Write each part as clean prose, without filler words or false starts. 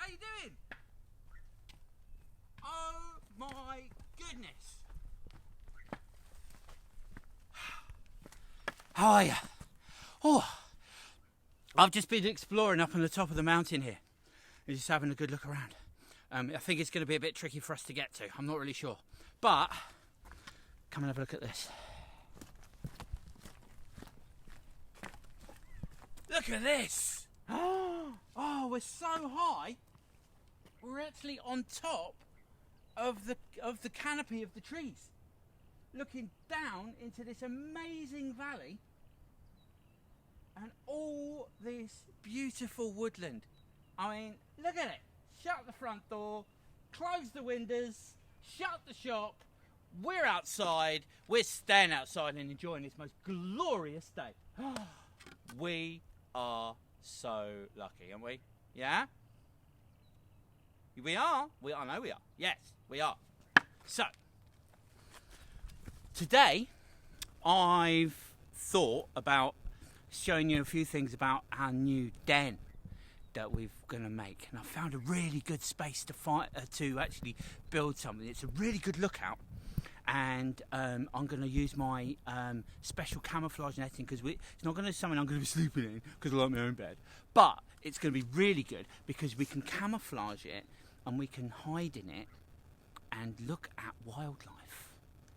you doing? Oh my goodness. How are you? Oh, I've just been exploring up on the top of the mountain here. And just having a good look around. I think it's going to be a bit tricky for us to get to. I'm not really sure. But, come and have a look at this. Look at this! Oh, we're so high. We're actually on top of the canopy of the trees. Looking down into this amazing valley. And all this beautiful woodland. I mean, look at it. Shut the front door, close the windows, shut the shop. We're outside. We're staying outside and enjoying this most glorious day. We are so lucky, aren't we? Yeah? We are. I know we are. Yes, we are. So, today, I've thought about showing you a few things about our new den that we're going to make, and I found a really good space to actually build something. It's a really good lookout, and I'm going to use my special camouflage netting because it's not going to be something I'm going to be sleeping in because I like my own bed, but it's going to be really good because we can camouflage it and we can hide in it and look at wildlife.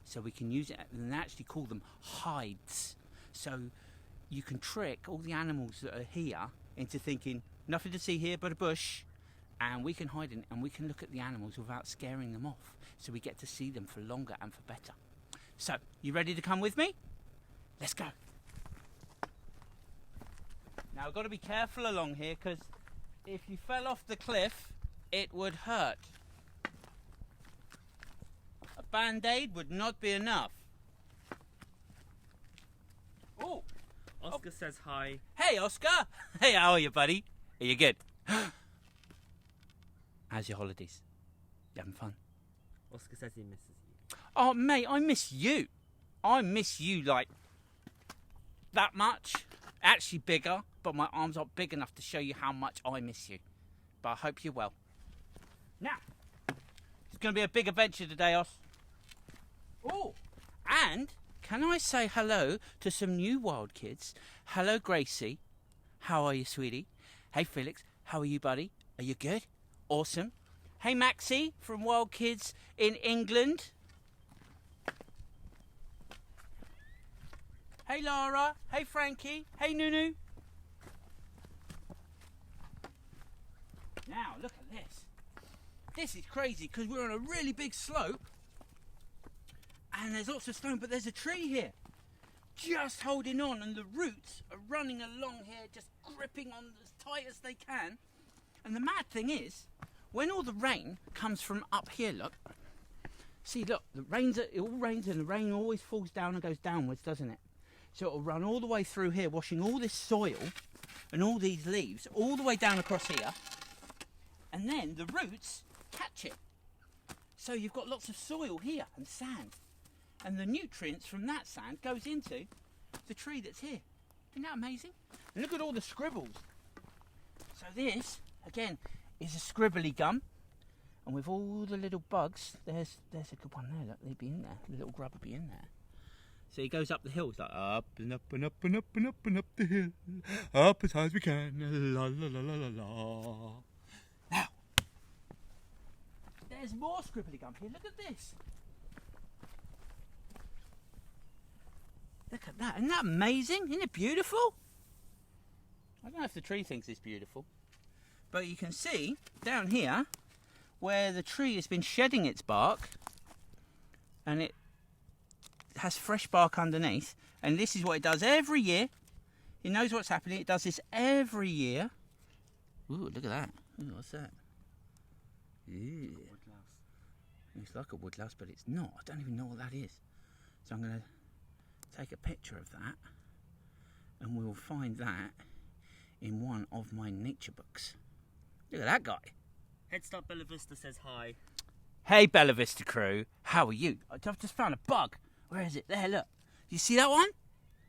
So we can use it and actually call them hides. So you can trick all the animals that are here into thinking nothing to see here but a bush, and we can hide in it and we can look at the animals without scaring them off, so we get to see them for longer and for better. So, you ready to come with me? Let's go. Now I've got to be careful along here because if you fell off the cliff it would hurt. A band-aid would not be enough. Oh, Oscar says hi. Hey Oscar! Hey, how are you, buddy? Are you good? How's your holidays? You having fun? Oscar says he misses you. Oh mate, I miss you. I miss you like that much. Actually bigger, but my arms aren't big enough to show you how much I miss you. But I hope you're well. Now, it's going to be a big adventure today, Os. Oh, and can I say hello to some new wild kids? Hello, Gracie. How are you, sweetie? Hey, Felix. How are you, buddy? Are you good? Awesome. Hey, Maxie from Wild Kids in England. Hey, Lara. Hey, Frankie. Hey, Nunu. Now, look at this. This is crazy because we're on a really big slope. And there's lots of stone, but there's a tree here. Just holding on, and the roots are running along here, just gripping on as tight as they can. And the mad thing is, when all the rain comes from up here, look. See, look, it all rains and the rain always falls down and goes downwards, doesn't it? So it'll run all the way through here, washing all this soil and all these leaves, all the way down across here. And then the roots catch it. So you've got lots of soil here and sand. And the nutrients from that sand goes into the tree that's here. Isn't that amazing? And look at all the scribbles. So this, again, is a scribbly gum. And with all the little bugs, there's a good one there. Look, they'd be in there. The little grub would be in there. So he goes up the hill. It's like up and up and up and up and up and up the hill. Up as high as we can. La la la la la la. Now, there's more scribbly gum here. Look at this. Look at that. Isn't that amazing? Isn't it beautiful? I don't know if the tree thinks it's beautiful. But you can see down here where the tree has been shedding its bark. And it has fresh bark underneath. And this is what it does every year. It knows what's happening. It does this every year. Ooh, look at that. Ooh, what's that? Ooh. It's like a woodlouse, but it's not. I don't even know what that is. So I'm going to take a picture of that, and we'll find that in one of my nature books. Look at that guy. Head Start Bella Vista says hi. Hey Bella Vista crew, how are you? I've just found a bug. Where is it? There, look. You see that one?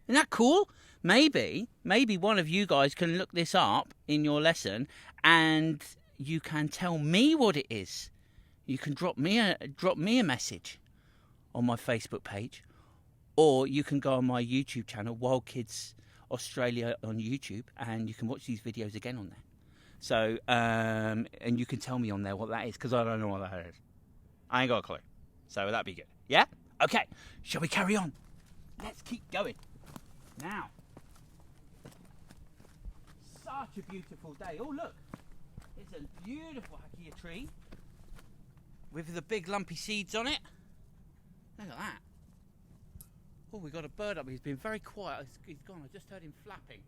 Isn't that cool? Maybe one of you guys can look this up in your lesson and you can tell me what it is. You can drop me a message on my Facebook page, or you can go on my YouTube channel, Wildkids Australia on YouTube, and you can watch these videos again on there. So, and you can tell me on there what that is, because I don't know what that is. I ain't got a clue. So that'd be good. Yeah? Okay, shall we carry on? Let's keep going. Now, such a beautiful day. Oh, look. It's a beautiful hakea tree with the big lumpy seeds on it. Look at that. Oh, we got a bird up. He's been very quiet. He's gone. I just heard him flapping.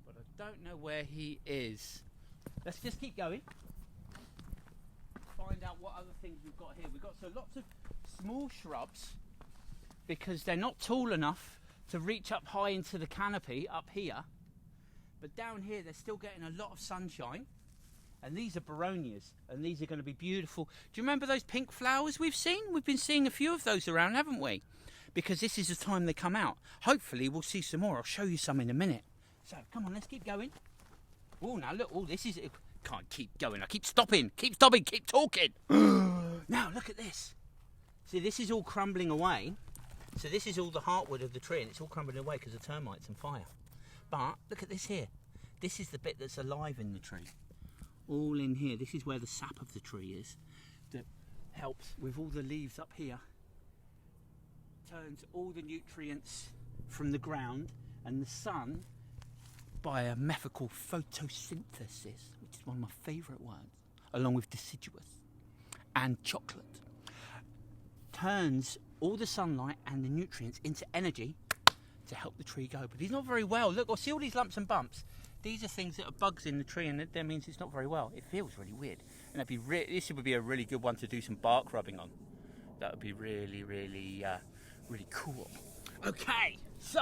But I don't know where he is. Let's just keep going. Find out what other things we've got here. We've got so lots of small shrubs, because they're not tall enough to reach up high into the canopy up here. But down here, they're still getting a lot of sunshine. And these are beronias, and these are going to be beautiful. Do you remember those pink flowers we've seen? We've been seeing a few of those around, haven't we? Because this is the time they come out. Hopefully we'll see some more. I'll show you some in a minute. So come on, let's keep going. Oh, now look, oh, this is, can't keep going. I keep stopping, keep talking. Now look at this. See, this is all crumbling away. So this is all the heartwood of the tree, and it's all crumbling away because of termites and fire. But look at this here. This is the bit that's alive in the tree. All in here. This is where the sap of the tree is, that helps with all the leaves up here. Turns all the nutrients from the ground and the sun by a method called photosynthesis, which is one of my favourite words, along with deciduous and chocolate. Turns all the sunlight and the nutrients into energy to help the tree go. But he's not very well. Look, I see all these lumps and bumps. These are things that are bugs in the tree, and that means it's not very well. It feels really weird. And that'd be this would be a really good one to do some bark rubbing on. That would be really, really, really cool. Okay, so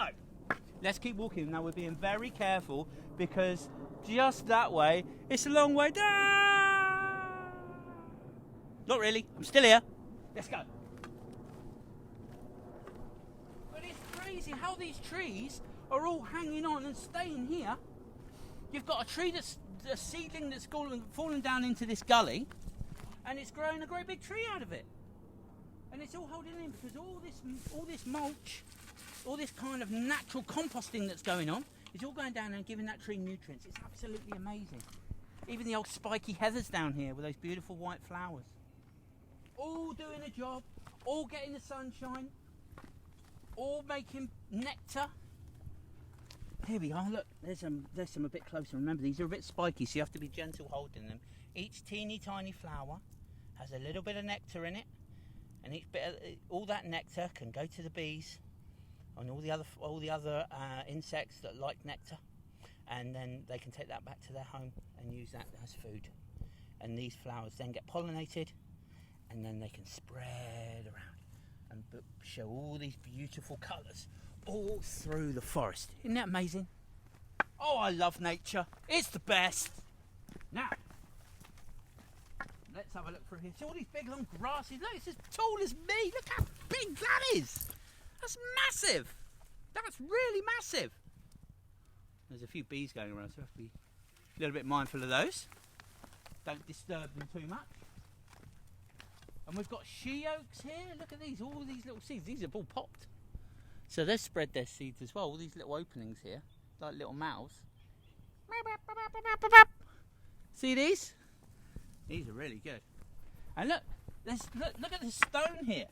let's keep walking. Now we're being very careful, because just that way, it's a long way down. Not really. I'm still here. Let's go. But it's crazy how these trees are all hanging on and staying here. You've got a tree that's a seedling that's fallen down into this gully, and it's growing a great big tree out of it. And it's all holding in, because all this mulch, all this kind of natural composting that's going on, is all going down and giving that tree nutrients. It's absolutely amazing. Even the old spiky heathers down here with those beautiful white flowers. All doing a job, all getting the sunshine, all making nectar. Here we are, look, there's some a bit closer. Remember, these are a bit spiky, so you have to be gentle holding them. Each teeny tiny flower has a little bit of nectar in it, and each bit of, all that nectar can go to the bees and all the other insects that like nectar, and then they can take that back to their home and use that as food. And these flowers then get pollinated, and then they can spread around and show all these beautiful colours all through the forest. Isn't that amazing? Oh, I love nature. It's the best. Now, let's have a look through here. See all these big long grasses. Look, it's as tall as me. Look how big that is. That's massive. That's really massive. There's a few bees going around, so I have to be a little bit mindful of those. Don't disturb them too much. And we've got she oaks here. Look at these, all these little seeds. These have all popped. So they've spread their seeds as well. All these little openings here, like little mouths. See these? These are really good. And look at the stone here.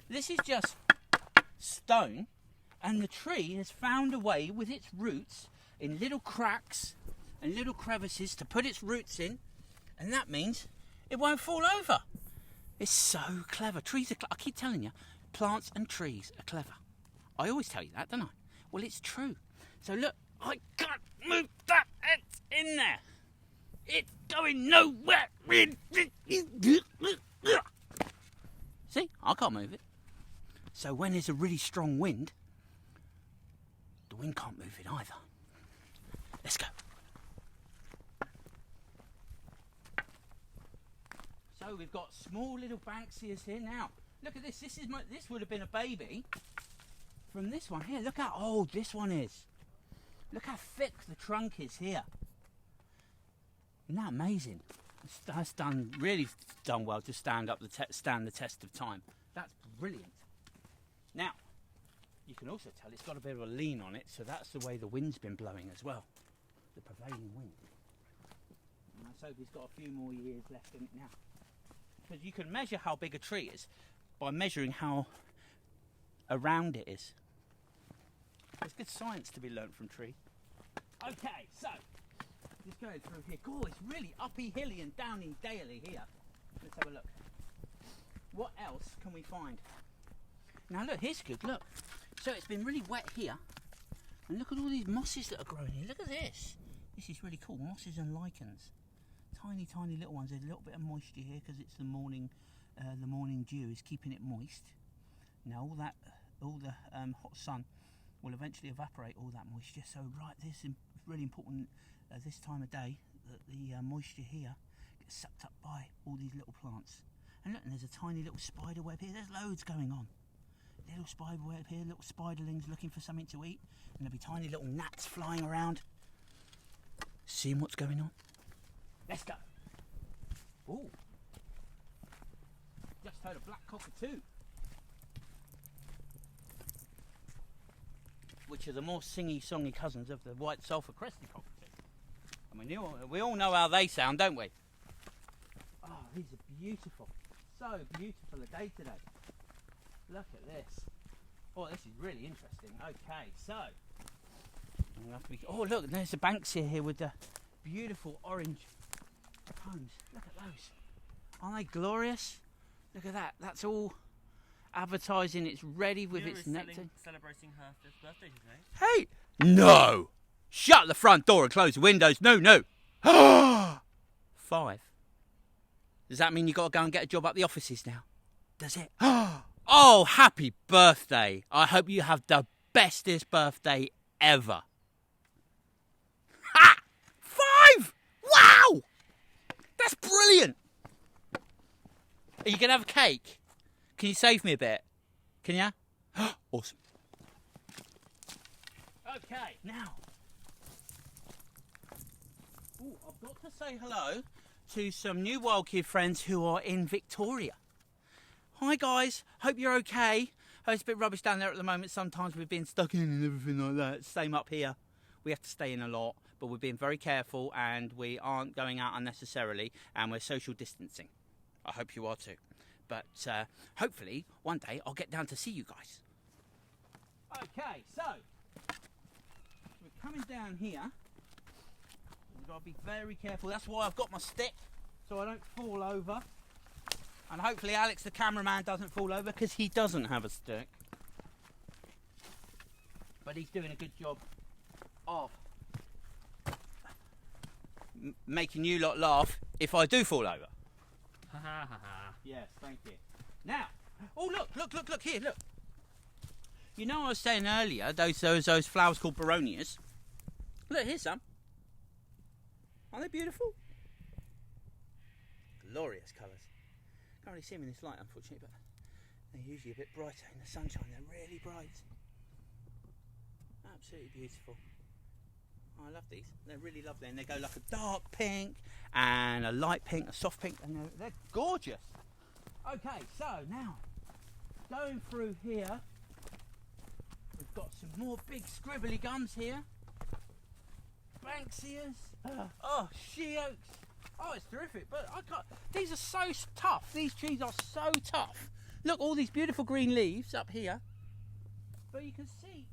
This is just stone, and the tree has found a way with its roots in little cracks and little crevices to put its roots in, and that means it won't fall over. It's so clever. Trees are I keep telling you, plants and trees are clever. I always tell you that, don't I? Well, it's true. So look, I can't move that. It's in there. It's going nowhere. See, I can't move it. So when there's a really strong wind, the wind can't move it either. Let's go. So we've got small little Banksias here now. Look at this. This would have been a baby from this one here. Look how old this one is. Look how thick the trunk is here. Isn't that amazing? That's really done well to stand the test of time. That's brilliant. Now, you can also tell it's got a bit of a lean on it, so that's the way the wind's been blowing as well, the prevailing wind. And let's hope he's got a few more years left in it now. Because you can measure how big a tree is by measuring how around it is. There's good science to be learnt from tree. Okay, so just going through here. Oh, it's really uppy, hilly and downy daily here. Let's have a look. What else can we find? Now look, here's good, look. So it's been really wet here. And look at all these mosses that are growing here. Look at this. This is really cool. Mosses and lichens. Tiny, tiny little ones. There's a little bit of moisture here because it's the morning dew is keeping it moist. Now all the hot sun will eventually evaporate all that moisture. So right, this is really important this time of day that the moisture here gets sucked up by all these little plants. And look, and there's a tiny little spider web here. There's loads going on. Little spider web here, little spiderlings looking for something to eat, and there'll be tiny little gnats flying around, seeing what's going on. Let's go. Ooh, just heard a black cockatoo, which are the more singy-songy cousins of the white sulphur-crested cockatoo. And we all know how they sound, don't we? Oh, these are beautiful. So beautiful a day today. Look at this. Oh, this is really interesting. Okay, so. Oh, look, there's the banksia here with the beautiful orange cones. Look at those. Aren't they glorious? Look at that. That's all advertising it's ready with its nectar. Celebrating her 5th birthday today. Hey! No! Shut the front door and close the windows. No, no. 5. Does that mean you've got to go and get a job at the offices now? Does it? Oh, happy birthday. I hope you have the bestest birthday ever. Ha! 5! Wow! That's brilliant. Are you going to have a cake? Can you save me a bit? Can you? Awesome. Okay, now. Ooh, I've got to say hello to some new Wildkid friends who are in Victoria. Hi guys, hope you're okay. It's a bit rubbish down there at the moment. Sometimes we've been stuck in and everything like that. Same up here. We have to stay in a lot, but we're being very careful and we aren't going out unnecessarily and we're social distancing. I hope you are too. But hopefully one day I'll get down to see you guys. Okay, so we're coming down here. We've got to be very careful. That's why I've got my stick so I don't fall over. And hopefully Alex, the cameraman, doesn't fall over because he doesn't have a stick. But he's doing a good job of making you lot laugh if I do fall over. Ha ha ha ha. Yes, thank you. Now, oh look here, look. You know I was saying earlier, those flowers called Baronias. Look, here's some. Aren't they beautiful? Glorious colours. Can't really see them in this light, unfortunately, but they're usually a bit brighter in the sunshine. They're really bright. Absolutely beautiful. Oh, I love these. They're really lovely, and they go like a dark pink and a light pink, a soft pink, and they're gorgeous. Okay, so now going through here, we've got some more big scribbly gums here. Banksias. Oh, she oaks. Oh, it's terrific, but I can't. These are so tough. These trees are so tough. Look, all these beautiful green leaves up here. But you can see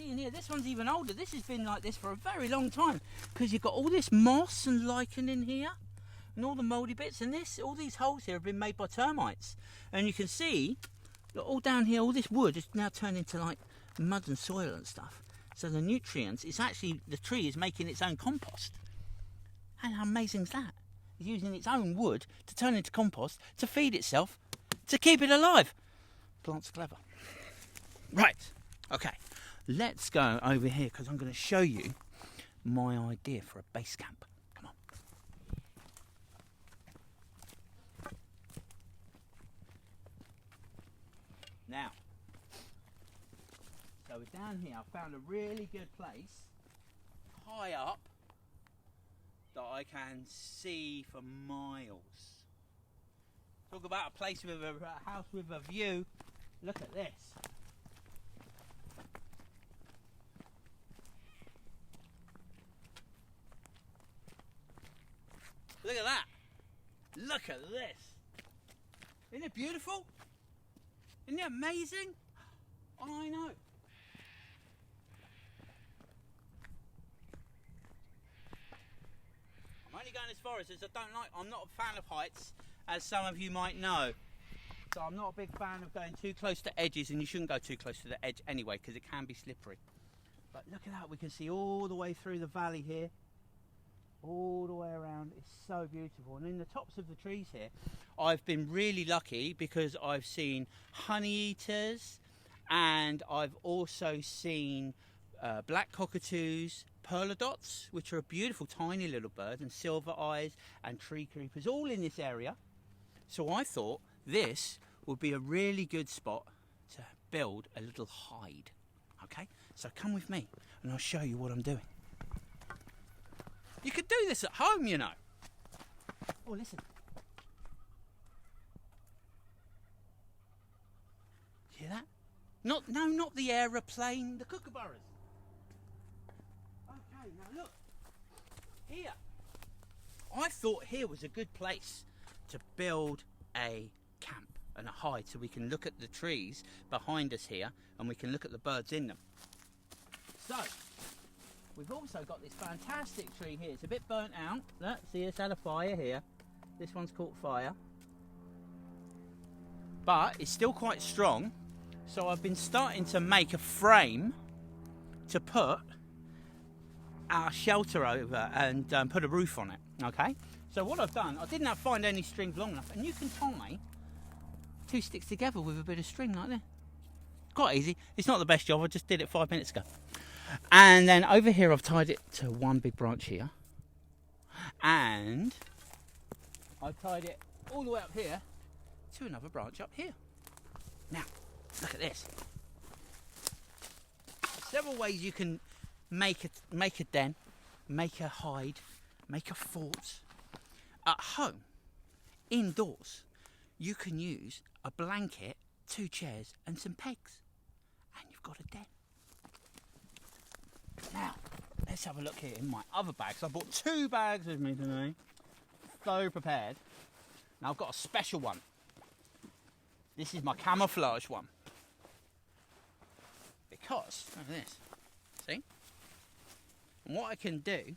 in here, this one's even older. This has been like this for a very long time because you've got all this moss and lichen in here and all the mouldy bits. And all these holes here have been made by termites. And you can see, look, all down here, all this wood is now turned into like mud and soil and stuff. So the nutrients, it's actually, the tree is making its own compost. And how amazing is that? It's using its own wood to turn into compost, to feed itself, to keep it alive. Plants are clever. Right, okay. Let's go over here because I'm going to show you my idea for a base camp. Come on. Now, so we're down here. I found a really good place, high up that I can see for miles. Talk about a place with a house with a view. Look at this. Look at that. Look at this. Isn't it beautiful? Isn't it amazing? I know. I'm only going as far as this. I'm not a fan of heights, as some of you might know. So I'm not a big fan of going too close to edges, and you shouldn't go too close to the edge anyway, because it can be slippery. But look at that, we can see all the way through the valley here. All the way around. It's so beautiful. And in the tops of the trees here, I've been really lucky because I've seen honey eaters, and I've also seen black cockatoos, perladots, which are a beautiful tiny little bird, and silver eyes and tree creepers, all in this area. So I thought this would be a really good spot to build a little hide. Okay, so come with me and I'll show you what I'm doing. You could do this at home, you know. Oh, listen. Hear that? No, not the aeroplane, the kookaburras. Okay, now look. Here. I thought here was a good place to build a camp and a hide, so we can look at the trees behind us here and we can look at the birds in them. So, we've also got this fantastic tree here. It's a bit burnt out. Look, see, it's had a fire here. This one's caught fire. But it's still quite strong. So I've been starting to make a frame to put our shelter over and put a roof on it. Okay? So what I've done, I didn't find any strings long enough. And you can tie 2 sticks together with a bit of string like that. Quite easy. It's not the best job. I just did it 5 minutes ago. And then over here I've tied it to one big branch here, and I've tied it all the way up here to another branch up here. Now look at this. Several ways you can make a den, make a hide, make a fort. At home, indoors, you can use a blanket, 2 chairs and some pegs, and you've got a den. Now, let's have a look here in my other bags. I brought 2 bags with me today. So prepared. Now I've got a special one. This is my camouflage one. Because, look at this. See? And what I can do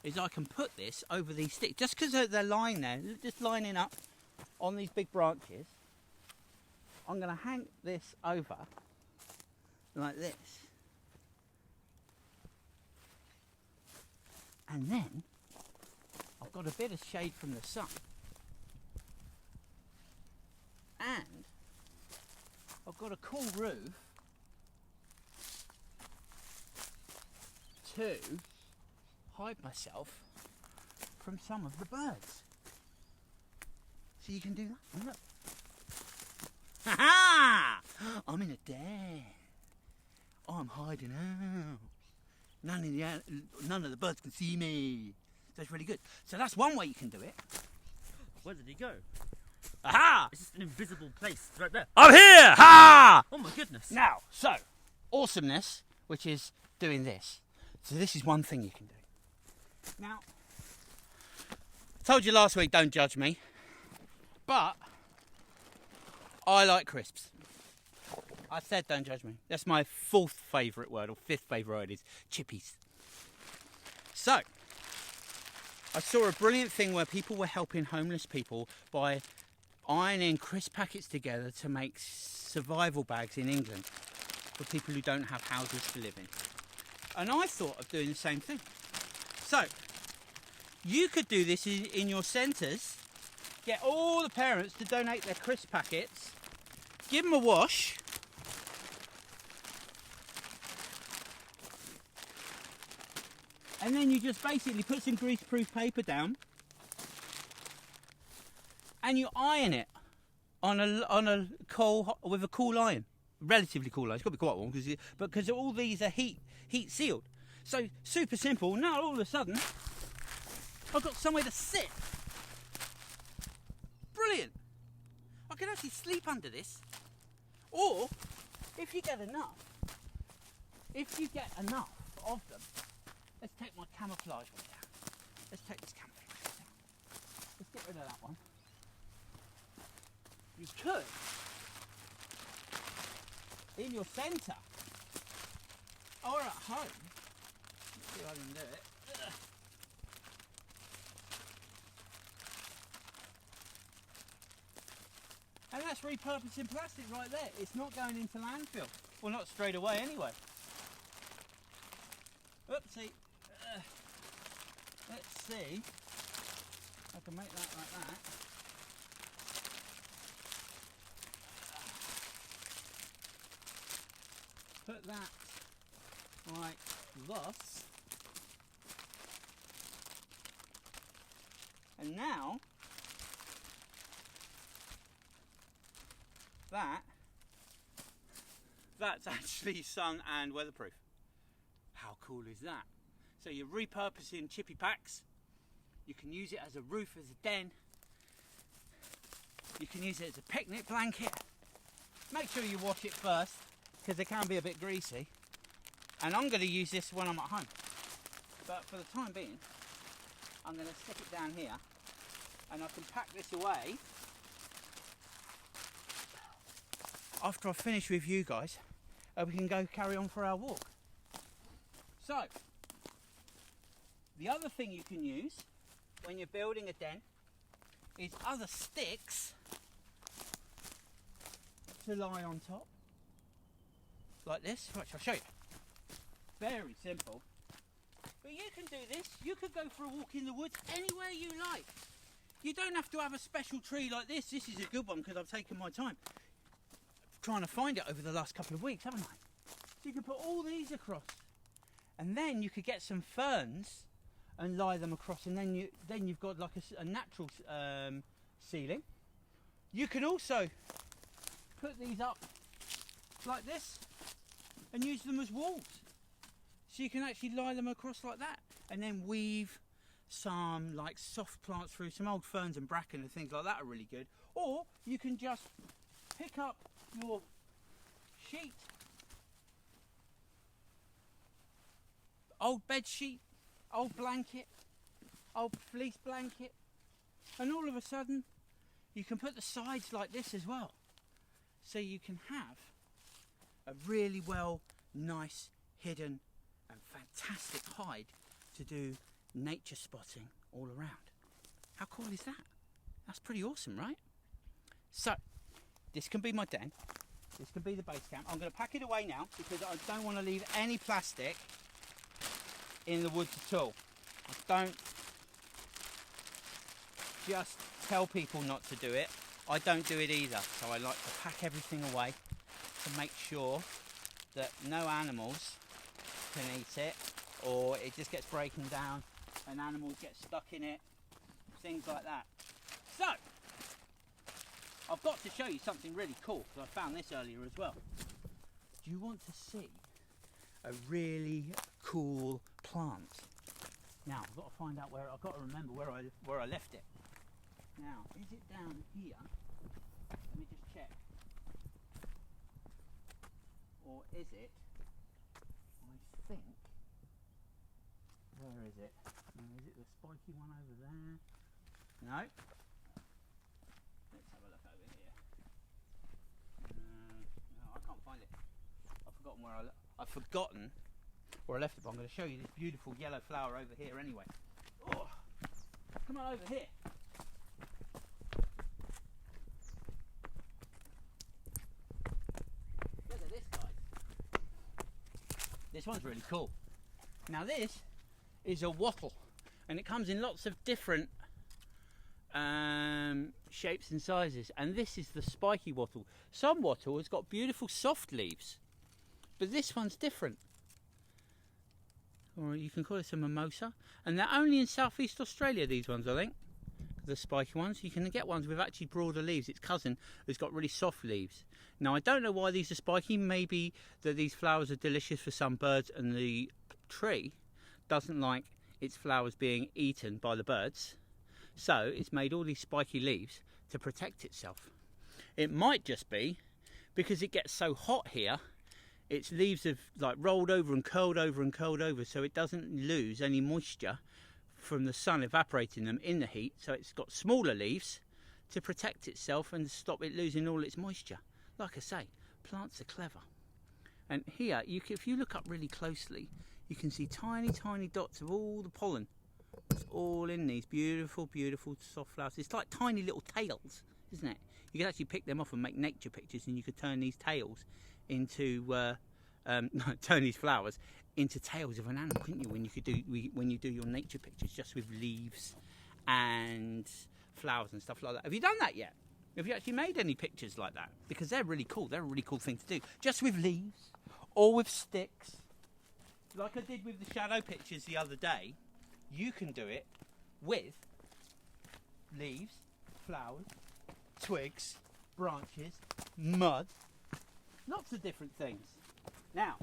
is I can put this over these sticks. Just because they're lying there, just lining up on these big branches, I'm going to hang this over like this. And then I've got a bit of shade from the sun, and I've got a cool roof to hide myself from some of the birds. So you can do that. And look. Ha ha! I'm in a den. I'm hiding out. None of the birds can see me. That's really good. So that's one way you can do it. Where did he go? Aha! It's just an invisible place right there. I'm here! Ha! Oh my goodness. Now, so, awesomeness, which is doing this. So this is one thing you can do. Now, I told you last week, don't judge me. But I like crisps. I said don't judge me. That's my 4th favourite word, or 5th favourite word is chippies. So, I saw a brilliant thing where people were helping homeless people by ironing crisp packets together to make survival bags in England for people who don't have houses to live in. And I thought of doing the same thing. So, you could do this in your centres, get all the parents to donate their crisp packets, give them a wash, and then you just basically put some grease-proof paper down and you iron it on a coal with a cool iron, relatively cool iron. It's got to be quite warm because all these are heat sealed. So super simple. Now all of a sudden I've got somewhere to sit. Brilliant. I can actually sleep under this. Or, if you get enough of them, let's take my camouflage one down. Let's take this camouflage one down. Let's get rid of that one. You could, in your centre, or at home, let's see if I can do it. And that's repurposing plastic right there. It's not going into landfill. Well, not straight away anyway. Oopsie. Let's see. I can make that like that. Put that like thus. And now that's actually sun and weatherproof. How cool is that? So you're repurposing chippy packs. You can use it as a roof, as a den. You can use it as a picnic blanket. Make sure you wash it first, because it can be a bit greasy. And I'm going to use this when I'm at home. But for the time being, I'm going to stick it down here, and I can pack this away after I finish with you guys. We can go carry on for our walk. So, the other thing you can use when you're building a den is other sticks to lie on top. Like this, which I'll show you. Very simple. But you can do this. You could go for a walk in the woods anywhere you like. You don't have to have a special tree like this. This is a good one because I've taken my time trying to find it over the last couple of weeks, haven't I? So you can put all these across, and then you could get some ferns and lie them across, and then you've got like a natural ceiling. You can also put these up like this and use them as walls, so you can actually lie them across like that, and then weave some like soft plants through. Some old ferns and bracken and things like that are really good. Or you can just pick up your sheet, old bed sheet, old blanket, old fleece blanket, and all of a sudden you can put the sides like this as well, so you can have a really nice hidden and fantastic hide to do nature spotting all around. How cool is that? That's pretty awesome, right? So this can be my den, this can be the base camp. I'm going to pack it away now because I don't want to leave any plastic in the woods at all. I don't just tell people not to do it, I don't do it either. So I like to pack everything away to make sure that no animals can eat it, or it just gets breaking down and animals get stuck in it, things like that. So I've got to show you something really cool, because I found this earlier as well. Do you want to see a really cool plant? Now I've got to find out where, I've got to remember where I left it. Now, is it down here? Let me just check. Or is it, I think, where is it? Is it the spiky one over there? No. Let's have a look over here. No, I can't find it. I've forgotten where I left it, but I'm going to show you this beautiful yellow flower over here anyway. Oh, come on over here. Look at this, guys. This one's really cool. Now this is a wattle, and it comes in lots of different shapes and sizes, and this is the spiky wattle. Some wattle has got beautiful soft leaves, but this one's different. Or you can call this a mimosa, and they're only in southeast Australia, these ones, I think, the spiky ones. You can get ones with actually broader leaves. Its cousin has got really soft leaves. Now I don't know why these are spiky. Maybe that these flowers are delicious for some birds and the tree doesn't like its flowers being eaten by the birds. So it's made all these spiky leaves to protect itself. It might just be because it gets so hot here, its leaves have like rolled over and curled over and curled over, so it doesn't lose any moisture from the sun evaporating them in the heat. So it's got smaller leaves to protect itself and stop it losing all its moisture. Like I say, plants are clever. And here, if you look up really closely, you can see tiny, tiny dots of all the pollen. It's all in these beautiful, beautiful soft flowers. It's like tiny little tails, isn't it? You could actually pick them off and make nature pictures, and you could turn these tails into, turn these flowers into tails of an animal, couldn't you? When you do your nature pictures, just with leaves and flowers and stuff like that. Have you done that yet? Have you actually made any pictures like that? Because they're really cool. They're a really cool thing to do. Just with leaves or with sticks. Like I did with the shadow pictures the other day, you can do it with leaves, flowers, twigs, branches, mud, lots of different things. Now,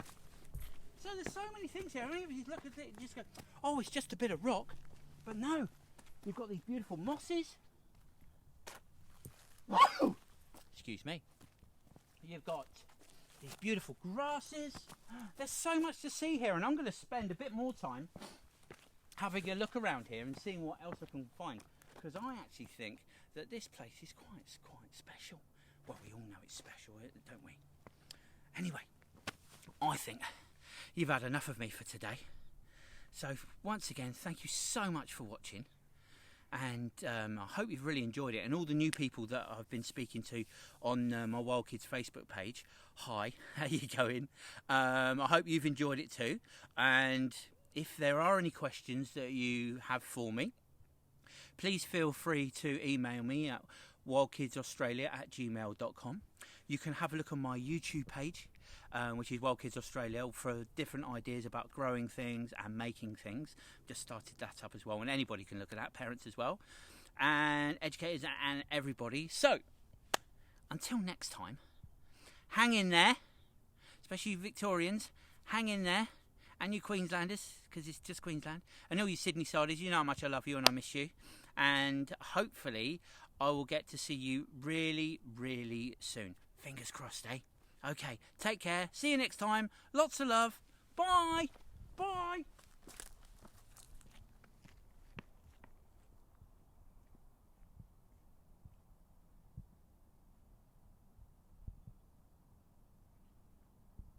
so there's so many things here. I mean, if you look at it and just go, oh, it's just a bit of rock. But no, you've got these beautiful mosses. Whoa! Excuse me. You've got these beautiful grasses. There's so much to see here, and I'm going to spend a bit more time having a look around here and seeing what else I can find, because I actually think that this place is quite special. Well, we all know it's special, don't we? Anyway, I think you've had enough of me for today. So once again, thank you so much for watching. And I hope you've really enjoyed it. And all the new people that I've been speaking to on my Wildkids Facebook page, hi, how you going? I hope you've enjoyed it too. And if there are any questions that you have for me, please feel free to email me at wildkidsaustralia@gmail.com. You can have a look on my YouTube page, which is Wildkids Australia, for different ideas about growing things and making things. Just started that up as well, and anybody can look at that, parents as well, and educators and everybody. So, until next time, hang in there, especially you Victorians, hang in there, and you Queenslanders, because it's just Queensland, and all you Sydney-siders, you know how much I love you and I miss you, and hopefully I will get to see you really, really soon. Fingers crossed, eh? Okay, take care. See you next time. Lots of love. Bye. Bye.